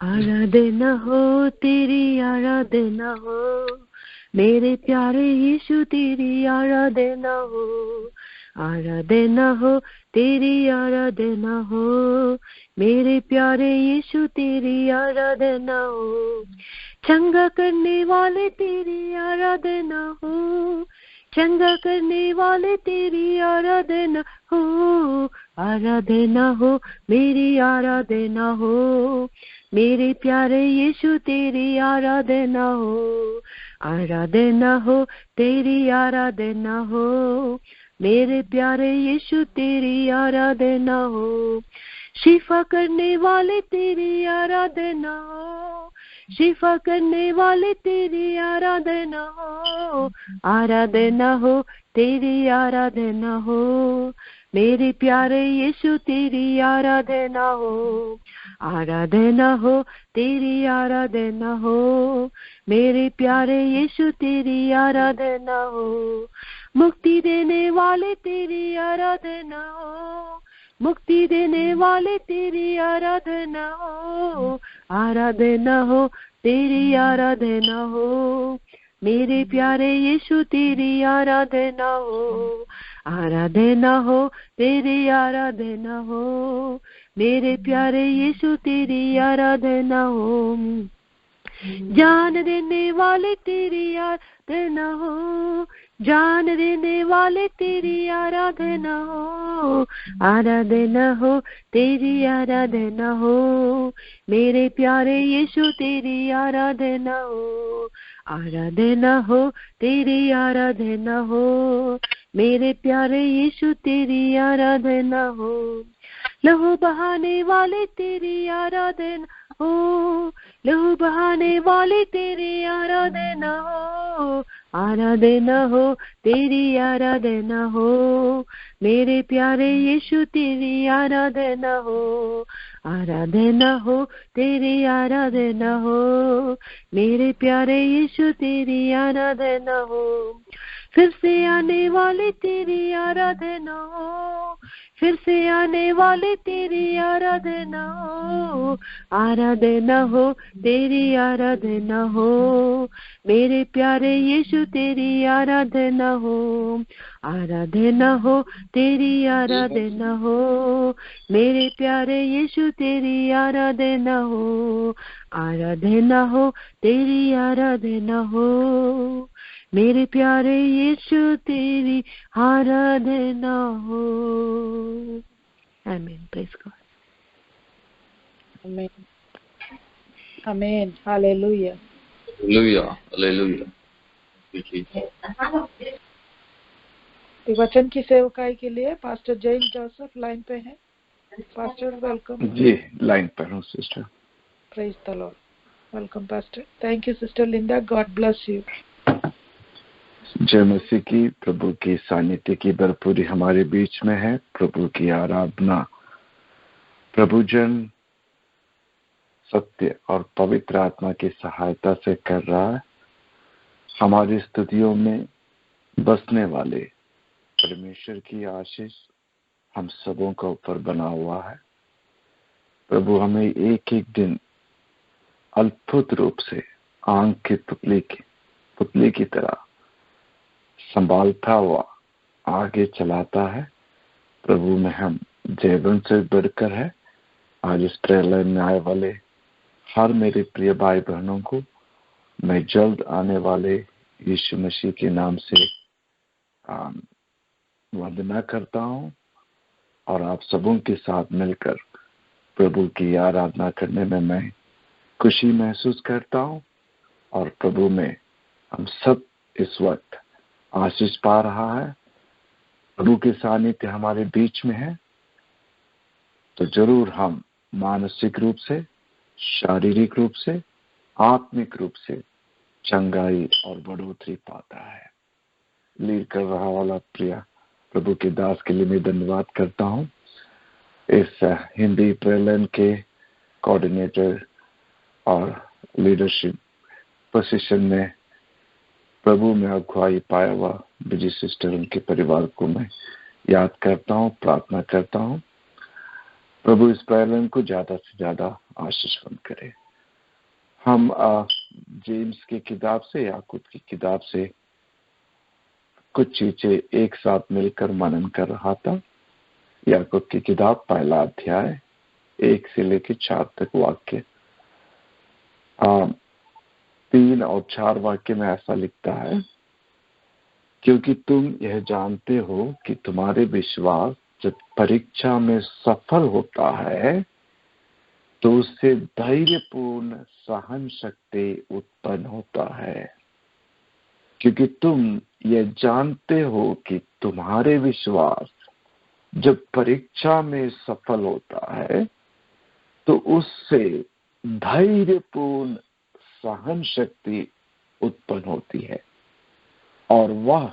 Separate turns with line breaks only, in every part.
आराधना हो तेरी आराधना हो, मेरे प्यारे यीशु तेरी आराधना हो। आराधना हो तेरी आराधना हो, मेरे प्यारे यीशु तेरी आराधना हो। चंगा करने वाले तेरी आराधना हो, चंगा करने वाले तेरी आराधना हो। आराधना हो मेरी आराधना हो, मेरे प्यारे यीशु तेरी आराधना हो। आराधना हो तेरी आराधना हो, मेरे प्यारे यीशु तेरी आराधना हो। शिफा करने वाले तेरी आराधना हो, शिफा करने वाले तेरी आराधना हो। आराधना हो तेरी आराधना हो, मेरे प्यारे यीशु तेरी आराधना हो। आराधना हो तेरी आराधना हो, मेरे प्यारे यीशु तेरी आराधना हो। मुक्ति देने वाले तेरी आराधना हो, मुक्ति देने वाले तेरी आराधना हो। आराधना हो तेरी आराधना हो, मेरे प्यारे यीशु तेरी आराधना हो। आराधना हो तेरी आराधना हो, मेरे प्यारे यीशु तेरी आराधना हो। जान देने वाले तेरी आराधना हो, जान देने वाले तेरी आराधना हो। आराधना हो तेरी आराधना हो, मेरे प्यारे यीशु तेरी आराधना हो। आराधना हो तेरी आराधना हो, मेरे प्यारे यीशु तेरी आराधना हो। लहू बहाने वाले तेरी आराधना हो, लहू बहाने वाले तेरी आराधना हो। आराधना हो तेरी आराधना हो, मेरे प्यारे यीशु तेरी आराधना हो। आराधना हो तेरी आराधना हो, मेरे प्यारे यीशु तेरी आराधना हो। फिर से आने वाले तेरी आराधना हो, फिर से आने वाले तेरी आराधना हो। आराधना हो तेरी आराधना हो, मेरे प्यारे यीशु तेरी आराधना हो। आराधना हो तेरी आराधना हो, मेरे प्यारे यीशु तेरी आराधना हो। आराधना हो तेरी आराधना हो, मेरे प्यारे यीशु तेरी आराधना हो। आमीन। Praise God.
आमीन आमीन। Hallelujah
hallelujah hallelujah.
वचन की सेवकाई के लिए पास्टर जेम्स जोसेफ लाइन पे हैं। Pastor welcome.
जी लाइन पर हूँ sister.
Praise the Lord. Welcome pastor. Thank you sister Linda. God bless you.
जय मसीह की। प्रभु की सानिध्य की भरपूरी हमारे बीच में है। प्रभु की आराधना प्रभु जन सत्य और पवित्र आत्मा की सहायता से कर रहा है। हमारी स्तुतियों में बसने वाले परमेश्वर की आशीष हम सबों का ऊपर बना हुआ है। प्रभु हमें एक एक दिन अद्भुत रूप से आंख की पुतली की तरह संभालता हुआ आगे चलाता है। प्रभु में हम जीवन से बढ़कर है। आज इस प्रेयर लाइन में आए वाले हर मेरे प्रिय भाई बहनों को मैं जल्द आने वाले यीशु मसीह के नाम से वंदना करता हूं और आप सबों के साथ मिलकर प्रभु की आराधना करने में मैं खुशी महसूस करता हूं और प्रभु में हम सब इस वक्त आशीष पा रहा है। प्रभु के सानिध्य हमारे बीच में है तो जरूर हम मानसिक रूप से, शारीरिक रूप से, आत्मिक रूप से चंगाई और बढ़ोतरी पाता है। लीड कर रहा वाला प्रिय प्रभु के दास के लिए मैं धन्यवाद करता हूं। इस हिंदी प्रेलन के कोऑर्डिनेटर और लीडरशिप पोजीशन में प्रभु में अगुवाई पाया हुआ बिजी सिस्टर, उनके परिवार को मैं याद करता हूं, प्रार्थना करता हूं। प्रभु इस प्रेलन को ज्यादा से ज्यादा आशीषवंत करे। हम जेम्स की किताब से, याकूब की किताब से कुछ चीजें एक साथ मिलकर मनन कर रहा था। याकूब की किताब पहला अध्याय 1 से लेकर 4 तक वाक्य, 3 और 4 वाक्य में ऐसा लिखता है, क्योंकि तुम यह जानते हो कि तुम्हारे विश्वास जब परीक्षा में सफल होता है तो उससे धैर्यपूर्ण सहन शक्ति उत्पन्न होता है। क्योंकि तुम यह जानते हो कि तुम्हारे विश्वास जब परीक्षा में सफल होता है तो उससे धैर्यपूर्ण सहन शक्ति उत्पन्न होती है, और वह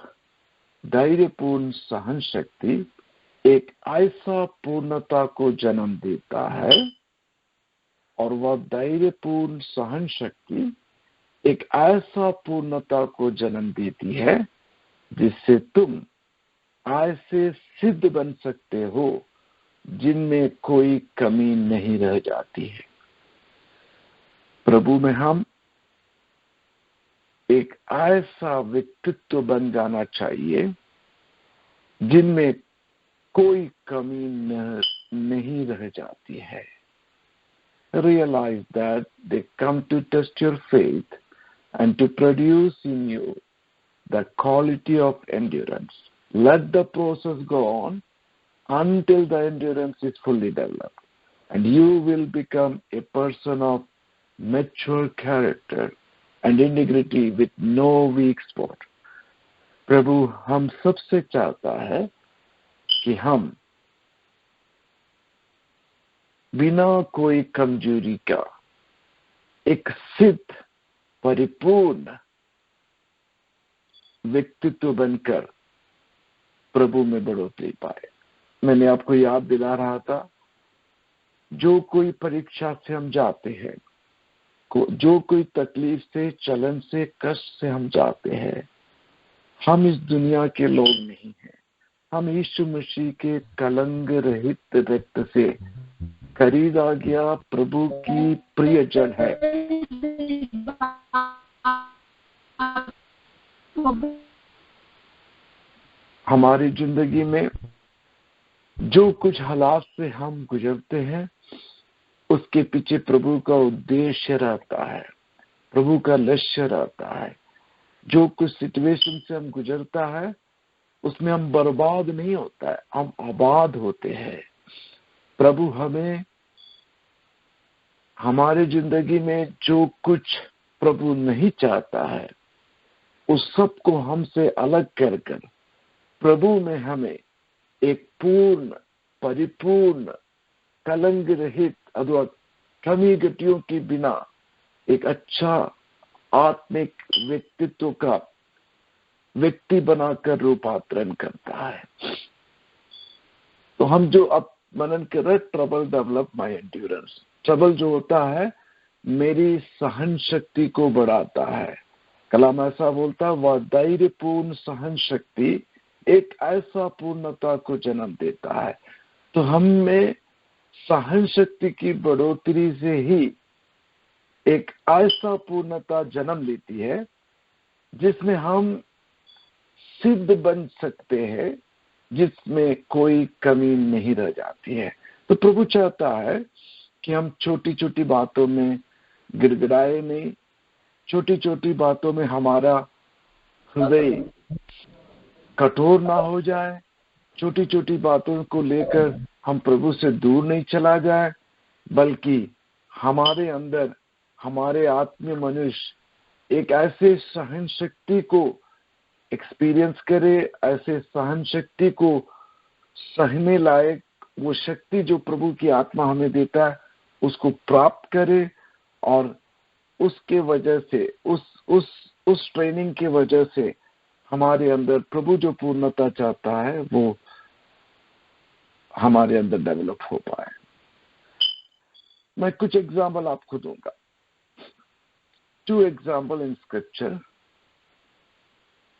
धैर्यपूर्ण सहन शक्ति एक ऐसा पूर्णता को जन्म देता है, और वह धैर्यपूर्ण सहन शक्ति एक ऐसा पूर्णता को जन्म देती है जिससे तुम ऐसे सिद्ध बन सकते हो जिनमें कोई कमी नहीं रह जाती है। प्रभु में हम एक ऐसा व्यक्तित्व बन जाना चाहिए जिनमें कोई कमी नहीं रह जाती है। Realize that they come to test your faith and to produce in you the quality of endurance. Let the process go on until the endurance is fully developed, and you will become a person of mature character and integrity with no weak spot. प्रभु हम सबसे चाहता है कि हम बिना कोई कमजोरी का एक सिद्ध परिपूर्ण व्यक्तित्व बनकर प्रभु में बढ़ोतरी पाए। मैंने आपको याद दिला रहा था, जो कोई परीक्षा से हम जाते हैं, जो कोई तकलीफ से, चलन से, कष्ट से हम जाते हैं, हम इस दुनिया के लोग नहीं हैं। हम यीशु मसीह के कलंक रहित रक्त से खरीदा गया प्रभु की प्रिय जन है। हमारी जिंदगी में जो कुछ हालात से हम गुजरते हैं उसके पीछे प्रभु का उद्देश्य रहता है, प्रभु का लक्ष्य रहता है। जो कुछ सिचुएशन से हम गुजरता है उसमें हम बर्बाद नहीं होता है, हम आबाद होते हैं। प्रभु हमें हमारे जिंदगी में जो कुछ प्रभु नहीं चाहता है उस सब को हमसे अलग कर कर प्रभु में हमें एक पूर्ण, परिपूर्ण, कलंक रहित अथवा कमी गतियों के बिना एक अच्छा आत्मिक व्यक्तित्व का व्यक्ति बनाकर रूपांतरण करता है। तो हम जो अब मनन कर रहे, trouble develop my endurance. Trouble जो होता है मेरी सहन शक्ति को बढ़ाता है। कलाम ऐसा बोलता है, वह धैर्यपूर्ण सहन शक्ति एक ऐसा पूर्णता को जन्म देता है। तो हम में सहन शक्ति की बढ़ोतरी से ही एक ऐसा पूर्णता जन्म लेती है जिसमें हम सिद्ध बन सकते हैं, जिसमें कोई कमी नहीं रह जाती है। तो प्रभु चाहता है कि हम छोटी छोटी बातों में गिड़गिड़ाए नहीं, छोटी छोटी बातों में हमारा हृदय कठोर ना हो जाए, छोटी छोटी बातों को लेकर हम प्रभु से दूर नहीं चला जाए, बल्कि हमारे अंदर हमारे आत्मीय मनुष्य एक ऐसे सहन शक्ति को एक्सपीरियंस करे, ऐसे सहन शक्ति को सहने लायक वो शक्ति जो प्रभु की आत्मा हमें देता है उसको प्राप्त करे, और उसके वजह से उस ट्रेनिंग की वजह से हमारे अंदर प्रभु जो पूर्णता चाहता है वो हमारे अंदर डेवलप हो पाए। मैं कुछ एग्जाम्पल आपको दूंगा। 2 examples in scripture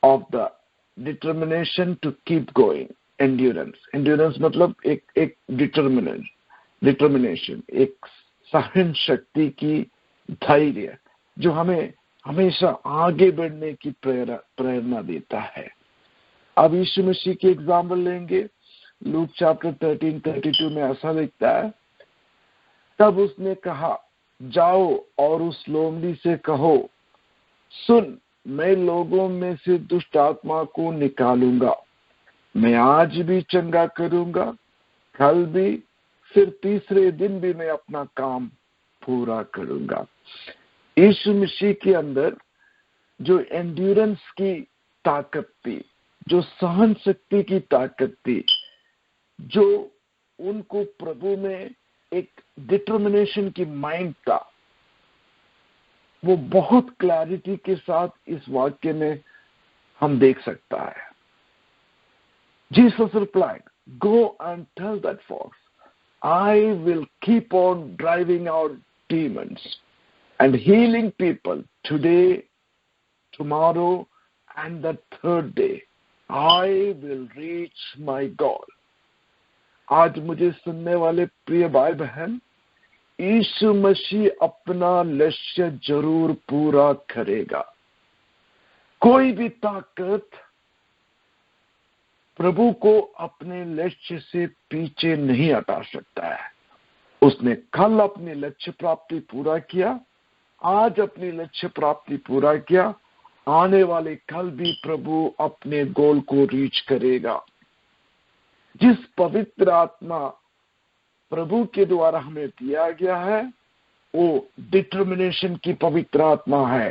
of the determination to keep going, endurance मतलब एक determination, एक सहन शक्ति की धैर्य, जो हमें हमेशा आगे बढ़ने की प्रेरणा देता है। अब यीशु मसीह की एग्जाम्पल लेंगे। लूक चैप्टर 13:32 में ऐसा लिखता है, तब उसने कहा, जाओ और उस लोमड़ी से कहो, सुन, मैं लोगों में से दुष्ट आत्मा को निकालूंगा, मैं आज भी चंगा करूंगा, कल भी, फिर तीसरे दिन भी मैं अपना काम पूरा करूंगा। यीशु मसीह के अंदर जो एंड्योरेंस की ताकत थी, जो सहन शक्ति की ताकत थी, जो उनको प्रभु में एक डिटर्मिनेशन की माइंड था, वो बहुत क्लैरिटी के साथ इस वाक्य में हम देख सकता है। Jesus replied, go and tell that fox, I will keep on driving out demons and healing people today, tomorrow, and the third day. I will reach my goal. आज मुझे सुनने वाले प्रिय भाई बहन, यीशु मसीह अपना लक्ष्य जरूर पूरा करेगा। कोई भी ताकत प्रभु को अपने लक्ष्य से पीछे नहीं हटा सकता है। उसने कल अपनी लक्ष्य प्राप्ति पूरा किया, आज अपनी लक्ष्य प्राप्ति पूरा किया, आने वाले कल भी प्रभु अपने गोल को रीच करेगा। जिस पवित्र आत्मा प्रभु के द्वारा हमें दिया गया है, वो डिटर्मिनेशन की पवित्र आत्मा है।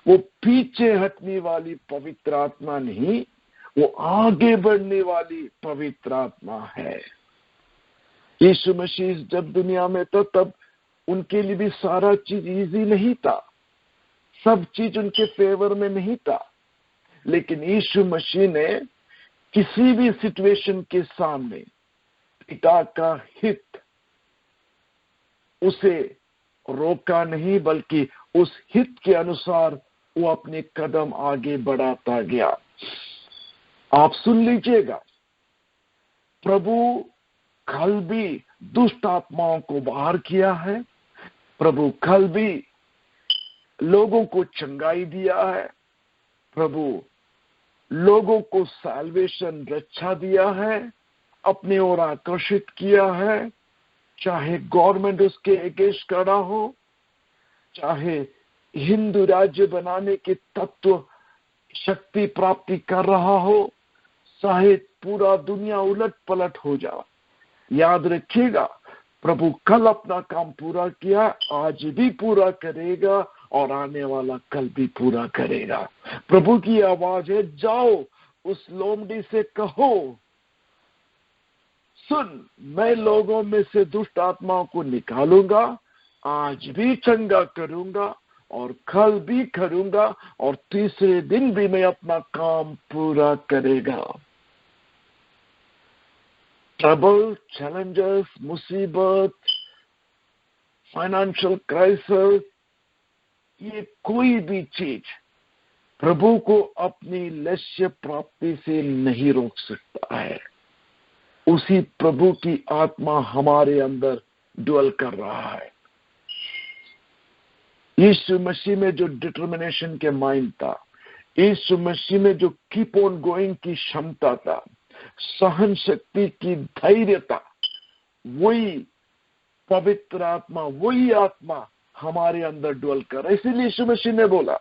वो पीछे हटने वाली पवित्र आत्मा नहीं, वो आगे बढ़ने वाली पवित्र आत्मा है। यीशु मसीह जब दुनिया में था, तब उनके लिए भी सारा चीज इजी नहीं था, सब चीज उनके फेवर में नहीं था। लेकिन यीशु मसीह ने किसी भी सिचुएशन के सामने पिता का हित उसे रोका नहीं, बल्कि उस हित के अनुसार वो अपने कदम आगे बढ़ाता गया। आप सुन लीजिएगा, प्रभु कल भी दुष्ट आत्माओं को बाहर किया है, प्रभु कल भी लोगों को चंगाई दिया है, प्रभु लोगों को सैल्वेशन रक्षा दिया है, अपने ओर आकर्षित किया है। चाहे गवर्नमेंट उसके अगेंस्ट खड़ा हो, चाहे हिंदू राज्य बनाने के तत्व शक्ति प्राप्ति कर रहा हो, चाहे पूरा दुनिया उलट पलट हो जाए, याद रखिएगा, प्रभु कल अपना काम पूरा किया, आज भी पूरा करेगा और आने वाला कल भी पूरा करेगा। प्रभु की आवाज है, जाओ उस लोमड़ी से कहो, सुन, मैं लोगों में से दुष्ट आत्माओं को निकालूंगा, आज भी चंगा करूंगा और कल भी करूंगा और तीसरे दिन भी मैं अपना काम पूरा करेगा। ट्रबल, चैलेंजेस, मुसीबत, फाइनेंशियल क्राइसिस, ये कोई भी चीज प्रभु को अपनी लक्ष्य प्राप्ति से नहीं रोक सकता है। उसी प्रभु की आत्मा हमारे अंदर ड्वेल कर रहा है। यीशु मसीह में जो डिटर्मिनेशन के माइंड था, यीशु मसीह में जो कीप ऑन गोइंग की क्षमता था, सहन शक्ति की धैर्य था, वही पवित्र आत्मा, वही आत्मा हमारे अंदर ड्वेल कर। इसीलिए यीशु मसीह ने बोला,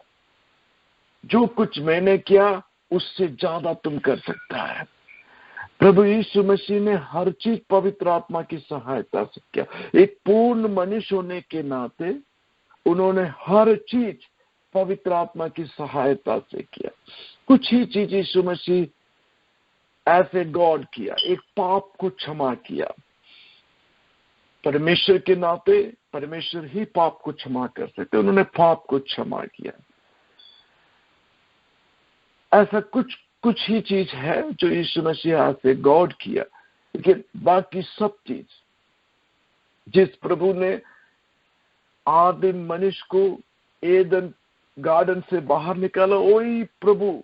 जो कुछ मैंने किया उससे ज्यादा तुम कर सकता है। प्रभु यीशु मसीह ने हर चीज पवित्र आत्मा की सहायता से किया। एक पूर्ण मनुष्य होने के नाते उन्होंने हर चीज पवित्र आत्मा की सहायता से किया। कुछ ही चीज यीशु मसीह ऐसे गॉड किया, एक पाप को क्षमा किया। परमेश्वर के नाते परमेश्वर ही पाप को क्षमा कर सकते, उन्होंने पाप को क्षमा किया। ऐसा कुछ ही चीज है जो यीशु मसीह से गॉड किया, लेकिन बाकी सब चीज जिस प्रभु ने आदिम मनुष्य को एदन गार्डन से बाहर निकाला, वही प्रभु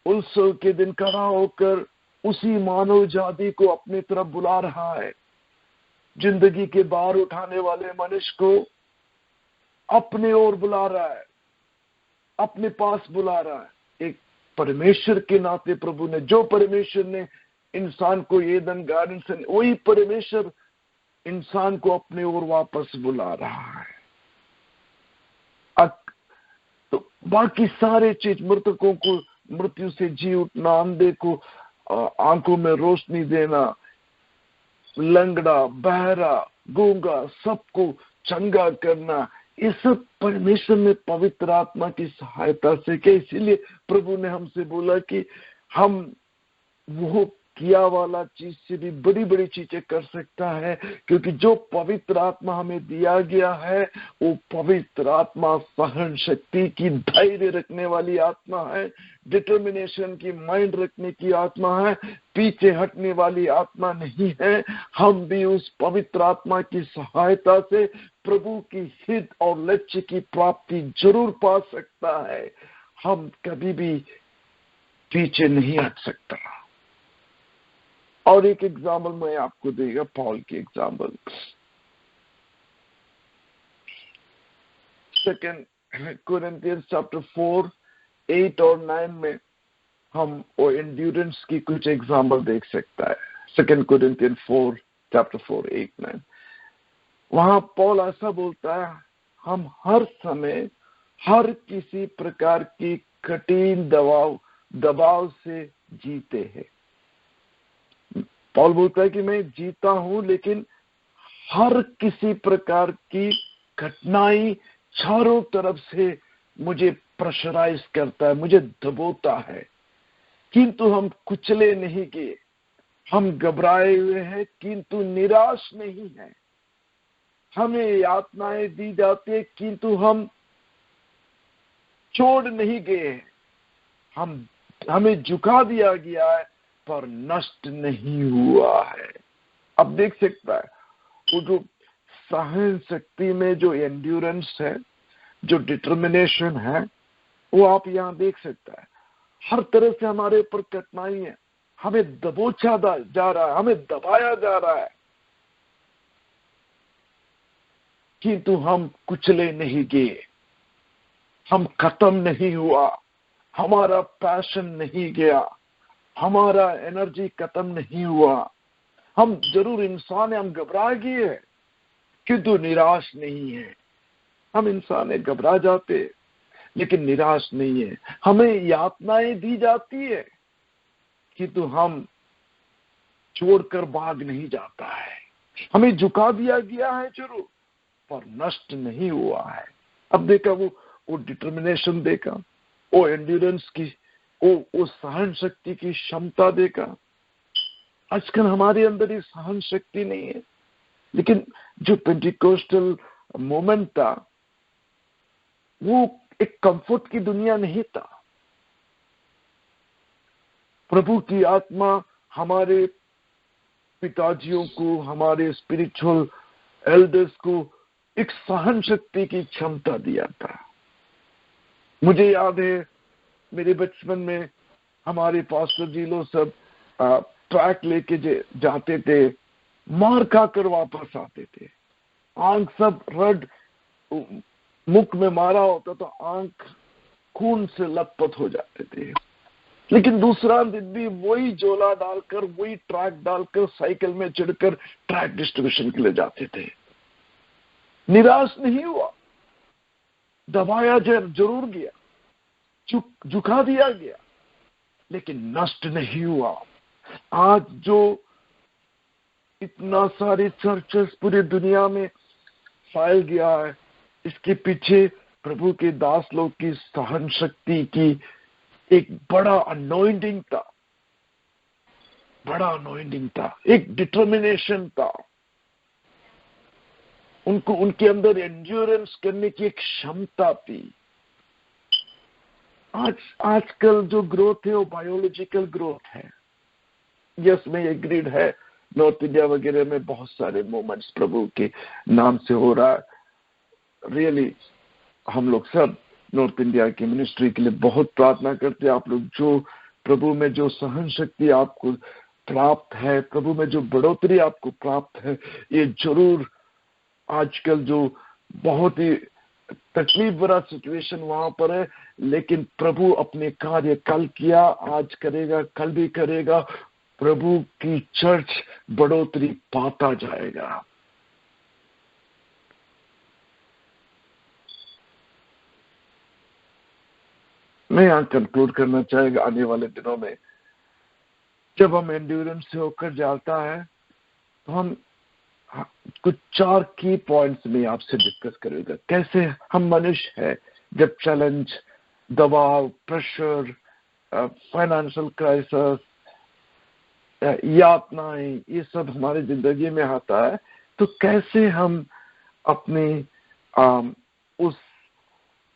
उत्सव के दिन खड़ा होकर उसी मानव जाति को अपनी तरफ बुला रहा है। जिंदगी के बाहर उठाने वाले मनुष्य को अपने ओर बुला रहा है, अपने पास बुला रहा है। एक परमेश्वर के नाते प्रभु ने, जो परमेश्वर ने इंसान को एदन गार्डन से, वही परमेश्वर इंसान को अपने ओर वापस बुला रहा है। तो बाकी सारे चीज, मृतकों को मृत्यु से जी उठना, अंधे को आंखों में रोशनी देना, लंगड़ा, बहरा, गूंगा, सबको चंगा करना, ये सब परमेश्वर ने पवित्र आत्मा की सहायता से किया। इसीलिए प्रभु ने हमसे बोला कि हम वो किया वाला चीज से भी बड़ी बड़ी चीजें कर सकता है, क्योंकि जो पवित्र आत्मा हमें दिया गया है वो पवित्र आत्मा सहन शक्ति की, धैर्य रखने वाली आत्मा है, डिटर्मिनेशन की, माइंड रखने की आत्मा है, पीछे हटने वाली आत्मा नहीं है। हम भी उस पवित्र आत्मा की सहायता से प्रभु की हित और लक्ष्य की प्राप्ति जरूर पा सकता है। हम कभी भी पीछे नहीं हट सकता। और एक एग्जाम्पल मैं आपको देगा, पॉल की एग्जाम्पल, 2 Corinthians chapter 4, 8 और 9 में हम वो एंड्योरेंस की कुछ एग्जाम्पल देख सकता है। 2 Corinthians 4, chapter 4, 8, 9, वहां पॉल ऐसा बोलता है, हम हर समय हर किसी प्रकार की कठिन दबाव से जीते हैं। पॉल बोलता है कि मैं जीता हूं, लेकिन हर किसी प्रकार की कठिनाई चारों तरफ से मुझे प्रेशराइज करता है, मुझे दबाता है, किंतु हम कुचले नहीं गए, हम घबराए हुए हैं किंतु निराश नहीं है। हमें यातनाएं दी जाती है किंतु हम छोड़ नहीं गए, हमें झुका दिया गया है पर नष्ट नहीं हुआ है। अब देख सकता है वो जो सहन शक्ति में जो एंड्योरेंस है, जो डिटर्मिनेशन है, वो आप यहां देख सकता है। हर तरह से हमारे ऊपर कठिनाई है, हमें दबोचा जा रहा है, हमें दबाया जा रहा है, किंतु हम कुचले नहीं गए, हम खत्म नहीं हुआ, हमारा पैशन नहीं गया, हमारा एनर्जी खत्म नहीं हुआ। हम जरूर इंसान है, हम घबरा गए हैं किंतु निराश नहीं है। हम इंसान है, घबरा जाते लेकिन निराश नहीं है। हमें यातनाएं दी जाती है किंतु हम छोड़कर भाग नहीं जाता है। हमें झुका दिया गया है जरूर पर नष्ट नहीं हुआ है। अब देखा वो डिटर्मिनेशन देखा, वो एंड्योरेंस की, वो सहन शक्ति की क्षमता देखा। आजकल हमारे अंदर ये सहन शक्ति नहीं है, लेकिन जो पेंटिकोस्टल मोमेंट था वो एक कंफर्ट की दुनिया नहीं था। प्रभु की आत्मा हमारे पिताजियों को, हमारे स्पिरिचुअल एल्डर्स को एक सहन शक्ति की क्षमता दिया था। मुझे याद है मेरे बचपन में हमारे पास्टर जी लोग सब ट्रैक लेके जाते थे, मार खाकर वापस आते थे, आंख सब रेड, मुख में मारा होता तो आंख खून से लथपथ हो जाते थे, लेकिन दूसरा दिन भी वही झोला डालकर, वही ट्रैक डालकर, साइकिल में चढ़कर ट्रैक डिस्ट्रीब्यूशन के लिए जाते थे। निराश नहीं हुआ, दबाया जरूर गया, झुका दिया गया, लेकिन नष्ट नहीं हुआ। आज जो इतना सारे चर्चेस पूरी दुनिया में फैल गया है, इसके पीछे प्रभु के दास लोग की सहन शक्ति की एक बड़ा अनॉइंटिंग था, बड़ा अनॉइंटिंग था, एक डिटर्मिनेशन था। उनके अंदर एंड्योरेंस करने की एक क्षमता थी। आजकल जो ग्रोथ है वो बायोलॉजिकल ग्रोथ है। यस, मैं एग्रीड है, नॉर्थ इंडिया वगैरह में बहुत सारे मूवमेंट्स प्रभु के नाम से हो रहा है। रियली हम लोग सब नॉर्थ इंडिया की मिनिस्ट्री के लिए बहुत प्रार्थना करते हैं। आप लोग जो प्रभु में जो सहन शक्ति आपको प्राप्त है, प्रभु में जो बढ़ोतरी आपको प्राप्त है, ये जरूर आजकल जो बहुत ही तकलीफ भरा सिचुएशन वहां पर है, लेकिन प्रभु अपने कार्य कल किया, आज करेगा, कल भी करेगा। प्रभु की चर्च बढ़ोतरी पाता जाएगा। मैं यहां कंक्लूड करना चाहेगा, आने वाले दिनों में जब हम एंड्योरेंस से होकर जाता है तो हम कुछ 4 की पॉइंट्स में आपसे डिस्कस करेगा। कैसे हम मनुष्य है, जब चैलेंज, दबाव, प्रेशर, फाइनेंशियल क्राइसिस, यातनाएं, ये सब हमारी जिंदगी में आता है, तो कैसे हम अपने उस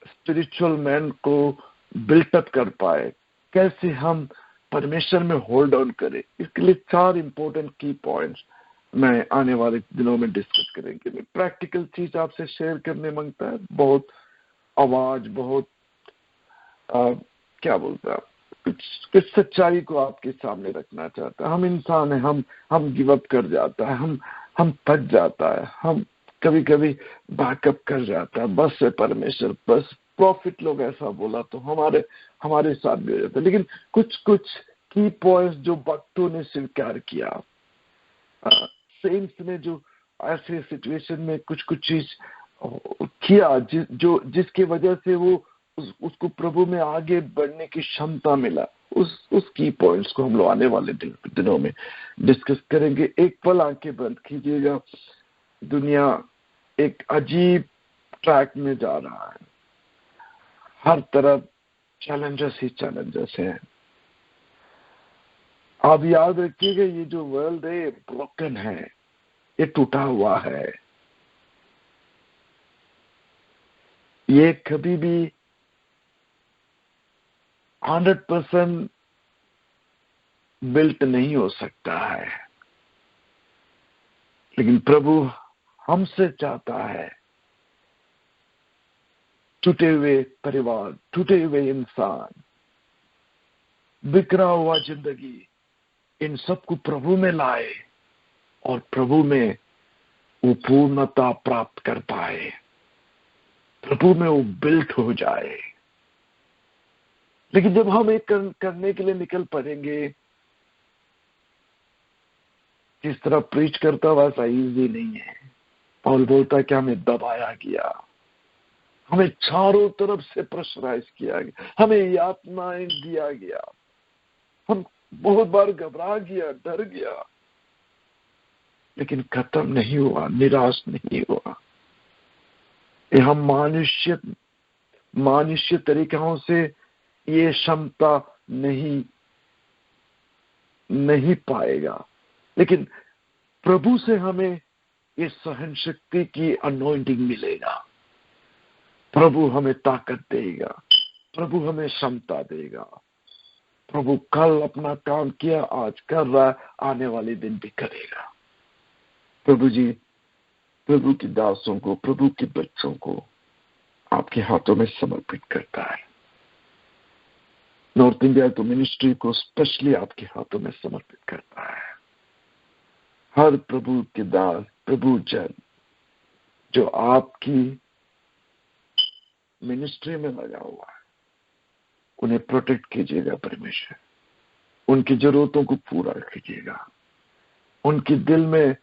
स्पिरिचुअल मैन को बिल्टअप कर पाए, कैसे हम परमेश्वर में होल्ड ऑन करें। इसके लिए 4 इंपॉर्टेंट की पॉइंट्स मैं आने वाले दिनों में डिस्कस करेंगे। मैं प्रैक्टिकल चीज आपसे शेयर करने मांगता है, बहुत आवाज, बहुत क्या बोलता है, कुछ सच्चाई को आपके सामने रखना चाहता है। हम इंसान है, हम गिव अप कर जाता है, हम थक जाता है, हम कभी कभी बैकअप कर जाता है, बस है परमेश्वर, बस। प्रॉफिट लोग ऐसा बोला तो हमारे साथ भी हो जाता है। लेकिन कुछ की पॉइंट्स जो भक्तों ने स्वीकार किया, सेंट्स ने जो ऐसे सिचुएशन में कुछ चीज किया जिसकी वजह से वो उसको प्रभु में आगे बढ़ने की क्षमता मिला, उस की पॉइंट्स को हम लोग आने वाले दिनों में डिस्कस करेंगे। एक पल आंखें बंद कीजिएगा। दुनिया एक अजीब ट्रैक में जा रहा है, हर तरफ चैलेंजेस ही चैलेंजेस हैं। आप याद रखिएगा, ये जो वर्ल्ड है ब्रोकन है, ये टूटा हुआ है, ये कभी भी 100% बिल्ट नहीं हो सकता है। लेकिन प्रभु हमसे चाहता है, टूटे हुए परिवार, टूटे हुए इंसान, बिखरा हुआ जिंदगी, इन सबको प्रभु में लाए और प्रभु में वो पूर्णता प्राप्त कर पाए, प्रभु में वो बिल्ट हो जाए। लेकिन जब हम एक करने के लिए निकल पड़ेंगे, जिस तरह प्रीच करता वैसा इजी नहीं है। पौल बोलता है कि हमें दबाया गया, हमें चारों तरफ से प्रेशराइज किया गया, हमें यातनाएं दिया गया, हम बहुत बार घबरा गया, डर गया, लेकिन खत्म नहीं हुआ, निराश नहीं हुआ। ये हम मानुष्य तरीकों से ये क्षमता नहीं पाएगा। लेकिन प्रभु से हमें ये सहन शक्ति की अनॉइंटिंग मिलेगा। प्रभु हमें ताकत देगा, प्रभु हमें क्षमता देगा। प्रभु कल अपना काम किया, आज कर रहा, आने वाले दिन भी करेगा। प्रभु जी प्रभु की दासों को, प्रभु के बच्चों को आपके हाथों में समर्पित करता है। नॉर्थ इंडिया तो मिनिस्ट्री को स्पेशली आपके हाथों में समर्पित करता है। हर प्रभु के दास, प्रभु जन जो आपकी मिनिस्ट्री में लगा हुआ है, उन्हें प्रोटेक्ट कीजिएगा परमेश्वर, उनकी जरूरतों को पूरा कीजिएगा, उनके दिल में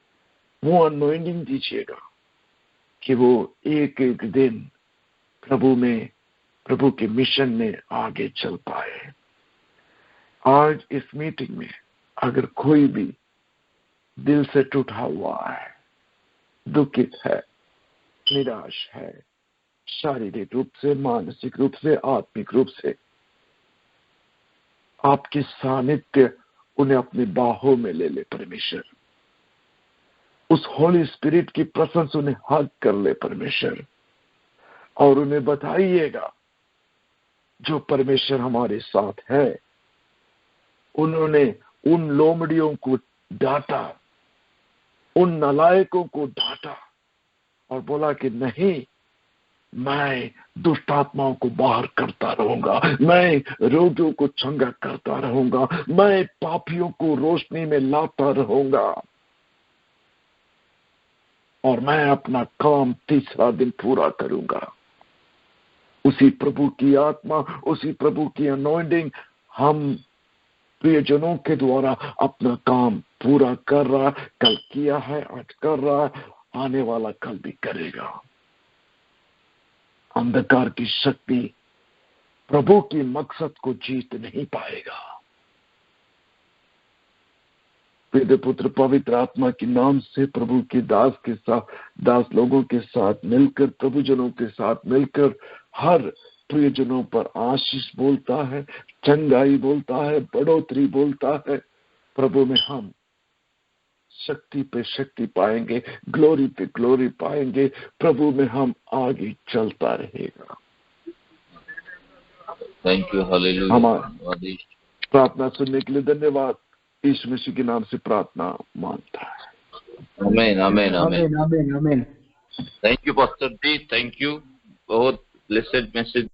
वो अनॉइंटिंग दीजिएगा कि वो एक एक दिन प्रभु के मिशन में आगे चल पाए। आज इस मीटिंग में अगर कोई भी दिल से टूटा हुआ है, दुखित है, निराश है, शारीरिक रूप से, मानसिक रूप से, आत्मिक रूप से, आपके सानिध्य उन्हें अपनी बाहों में ले ले परमेश्वर। उस होली स्पिरिट की प्रेजेंस उन्हें हग कर ले परमेश्वर, और उन्हें बताइएगा जो परमेश्वर हमारे साथ है। उन्होंने उन लोमड़ियों को डांटा, उन नालायकों को डांटा और बोला कि नहीं, मैं दुष्ट आत्माओं को बाहर करता रहूंगा, मैं रोगियों को चंगा करता रहूंगा, मैं पापियों को रोशनी में लाता रहूंगा, और मैं अपना काम तीसरा दिन पूरा करूंगा। उसी प्रभु की आत्मा, उसी प्रभु की अनॉइंटिंग हम प्रियजनों के द्वारा अपना काम पूरा कर रहा, कल किया है, आज कर रहा, आने वाला कल भी करेगा। अंधकार की शक्ति प्रभु की मकसद को जीत नहीं पाएगा। पिता पुत्र पवित्र आत्मा के नाम से प्रभु के दास लोगों के साथ मिलकर, प्रभुजनों के साथ मिलकर हर प्रियजनों पर आशीष बोलता है, चंगाई बोलता है, बढ़ोतरी बोलता है। प्रभु में हम शक्ति पे शक्ति पाएंगे, ग्लोरी पे ग्लोरी पाएंगे। प्रभु में हम आगे चलता रहेगा।
Thank you, hallelujah.
हमारी प्रार्थना सुनने के लिए धन्यवाद। यीशु मसीह के नाम से प्रार्थना मांगता है।
आमीन, आमीन, आमीन,
आमीन, आमीन, आमीन।
Thank you pastor ji, thank you. बहुत ब्लेसेड मैसेज